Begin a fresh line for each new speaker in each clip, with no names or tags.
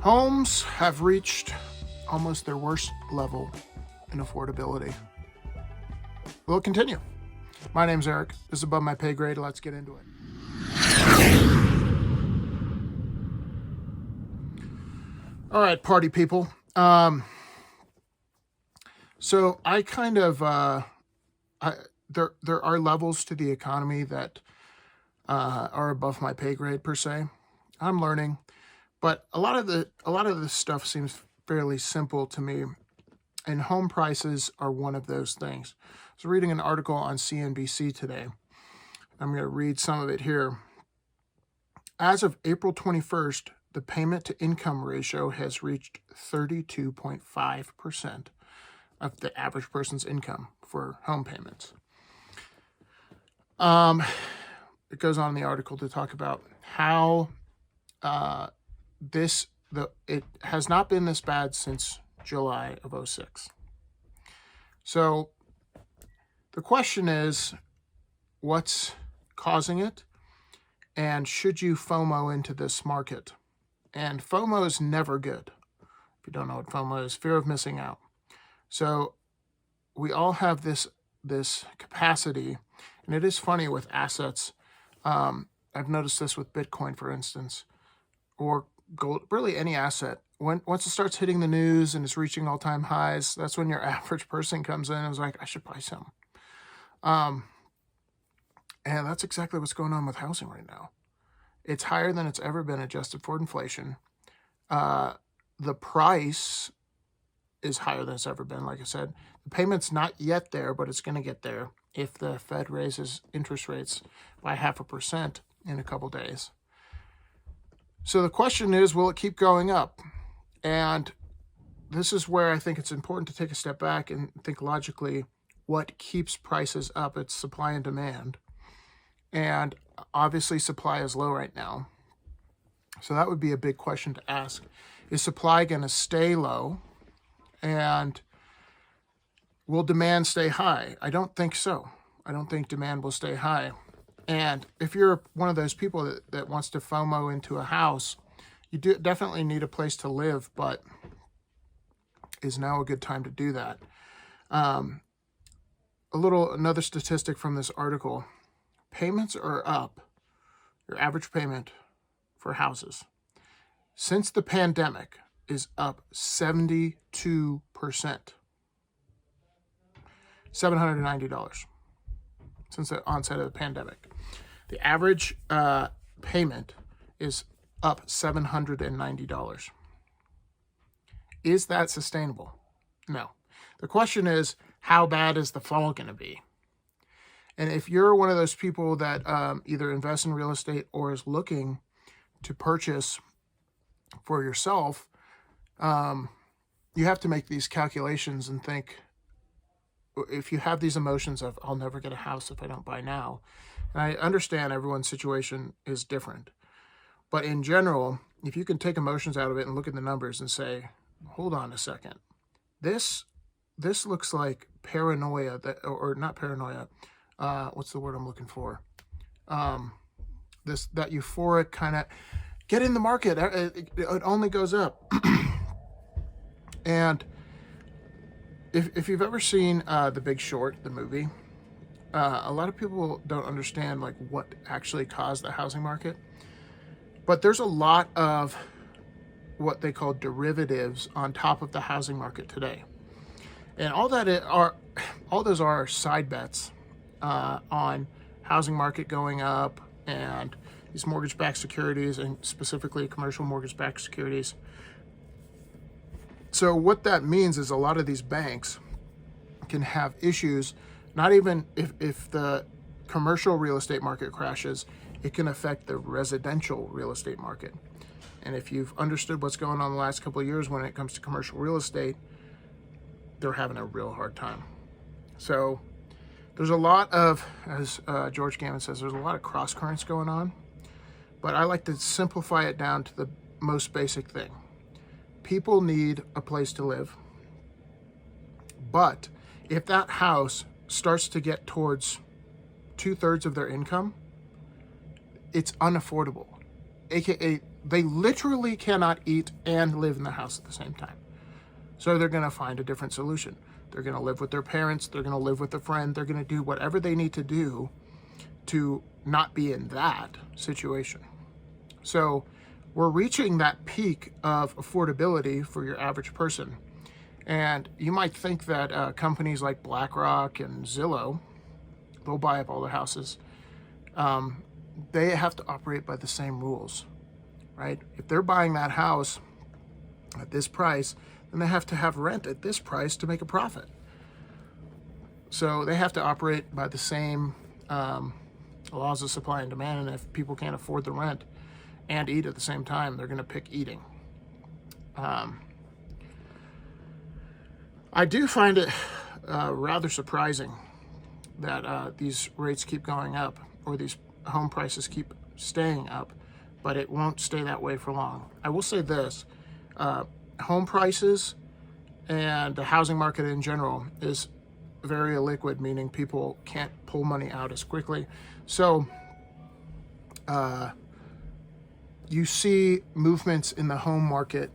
Homes have reached almost their worst level in affordability. We'll continue. My name's Eric. This is Above My Pay Grade. Let's get into it. All right, party people. So I kind of, there are levels to the economy that are above my pay grade per se. I'm learning, but a lot of the stuff seems fairly simple to me, and home prices are one of those things. I was reading an article on CNBC today. I'm going to read some of it here. As of April 21st, the payment to income ratio has reached 32.5% of the average person's income for home payments. It goes on in the article to talk about how it has not been this bad since July of 2006. So the question is, what's causing it? And should you FOMO into this market? And FOMO is never good. If you don't know what FOMO is, fear of missing out. So we all have this capacity, and it is funny with assets. I've noticed this with Bitcoin, for instance, or gold, really any asset. Once it starts hitting the news and it's reaching all-time highs, that's when your average person comes in and is like, I should buy some. And that's exactly what's going on with housing right now. It's higher than it's ever been adjusted for inflation. The price is higher than it's ever been. Like I said, the payment's not yet there, but it's going to get there if the Fed raises interest rates by 0.5% in a couple days. So the question is, will it keep going up? And this is where I think it's important to take a step back and think logically, what keeps prices up? It's supply and demand. And obviously supply is low right now. So that would be a big question to ask. Is supply going to stay low? And will demand stay high? I don't think so. I don't think demand will stay high. And if you're one of those people that wants to FOMO into a house, you definitely need a place to live, but is now a good time to do that? Another statistic from this article. Payments are up, your average payment for houses, since the pandemic is up 72%. $790 since the onset of the pandemic. The average payment is up $790. Is that sustainable? No. The question is, how bad is the fall going to be? And if you're one of those people that either invest in real estate or is looking to purchase for yourself, you have to make these calculations and think, if you have these emotions of, I'll never get a house if I don't buy now. And I understand everyone's situation is different. But in general, if you can take emotions out of it and look at the numbers and say, hold on a second, this looks like paranoia, or not paranoia, what's the word I'm looking for? That euphoric kind of, get in the market, it only goes up. And if you've ever seen The Big Short, the movie, a lot of people don't understand like what actually caused the housing market. But there's a lot of what they call derivatives on top of the housing market today. And all those are side bets on housing market going up and these mortgage-backed securities, and specifically commercial mortgage-backed securities. So what that means is a lot of these banks can have issues, not even if the commercial real estate market crashes, it can affect the residential real estate market. And if you've understood what's going on the last couple of years when it comes to commercial real estate, they're having a real hard time. So there's a lot of, as George Gammon says, there's a lot of cross currents going on. But I like to simplify it down to the most basic thing. People need a place to live. But if that house starts to get towards 2/3 of their income, it's unaffordable. AKA They literally cannot eat and live in the house at the same time. So they're going to find a different solution. They're going to live with their parents. They're going to live with a friend. They're going to do whatever they need to do to not be in that situation. So we're reaching that peak of affordability for your average person. And you might think that companies like BlackRock and Zillow, they'll buy up all the houses. They have to operate by the same rules, right? If they're buying that house at this price, then they have to have rent at this price to make a profit. So they have to operate by the same laws of supply and demand. And if people can't afford the rent and eat at the same time, they're going to pick eating. I do find it rather surprising that these rates keep going up, or these home prices keep staying up, but it won't stay that way for long. I will say this, home prices and the housing market in general is very illiquid, meaning people can't pull money out as quickly. So you see movements in the home market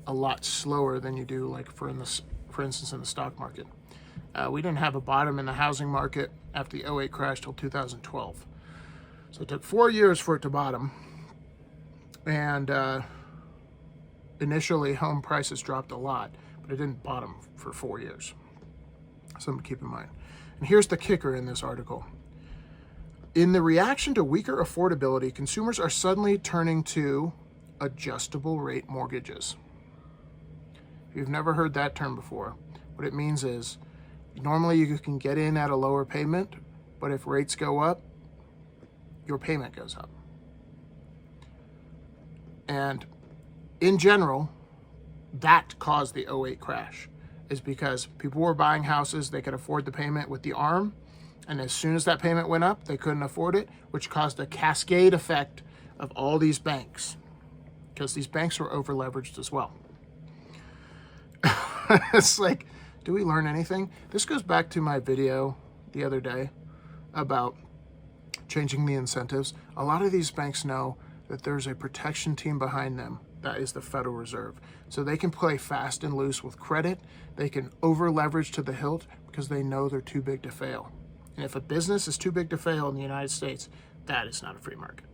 a lot slower than you do, like for instance, in the stock market. We didn't have a bottom in the housing market after the 08 crash till 2012. So it took 4 years for it to bottom. And initially, home prices dropped a lot, but it didn't bottom for 4 years. Something to keep in mind. And here's the kicker in this article. In the reaction to weaker affordability, consumers are suddenly turning to adjustable rate mortgages. If you've never heard that term before, what it means is normally you can get in at a lower payment, but if rates go up, your payment goes up. And in general, that caused the 08 crash, is because people were buying houses, they could afford the payment with the ARM, and as soon as that payment went up, they couldn't afford it, which caused a cascade effect of all these banks, because these banks were over leveraged as well. It's like, do we learn anything? This goes back to my video the other day about changing the incentives. A lot of these banks know that there's a protection team behind them. That is the Federal Reserve. So they can play fast and loose with credit. They can over leverage to the hilt because they know they're too big to fail. And if a business is too big to fail in the United States, that is not a free market.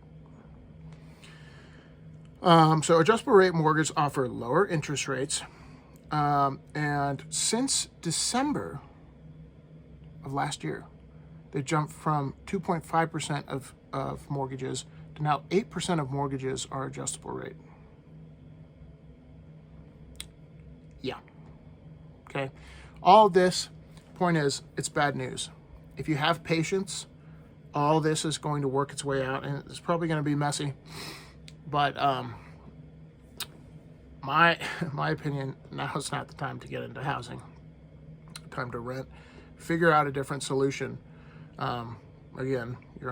So adjustable rate mortgages offer lower interest rates. And since December of last year, they jumped from 2.5% of mortgages to now 8% of mortgages are adjustable rate. Yeah. Okay. All this, point is, it's bad news. If you have patience, all this is going to work its way out, and it's probably going to be messy. But my opinion, now is not the time to get into housing. Time to rent. Figure out a different solution. Again, your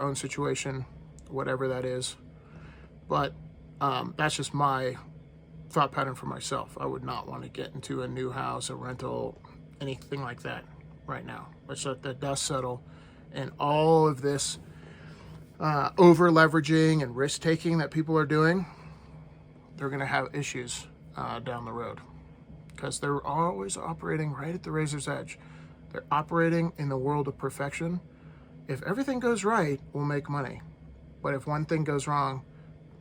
own situation, whatever that is. But that's just my thought pattern for myself. I would not want to get into a new house, a rental, anything like that right now. Let's let the dust settle, and all of this over leveraging and risk taking that people are doing, they're going to have issues down the road, because they're always operating right at the razor's edge. They're operating in the world of perfection. If everything goes right, we'll make money. But if one thing goes wrong,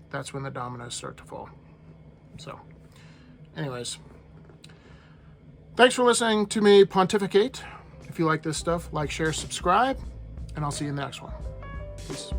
that's when the dominoes start to fall. So, anyways, thanks for listening to me pontificate. If you like this stuff, like, share, subscribe, and I'll see you in the next one. Peace.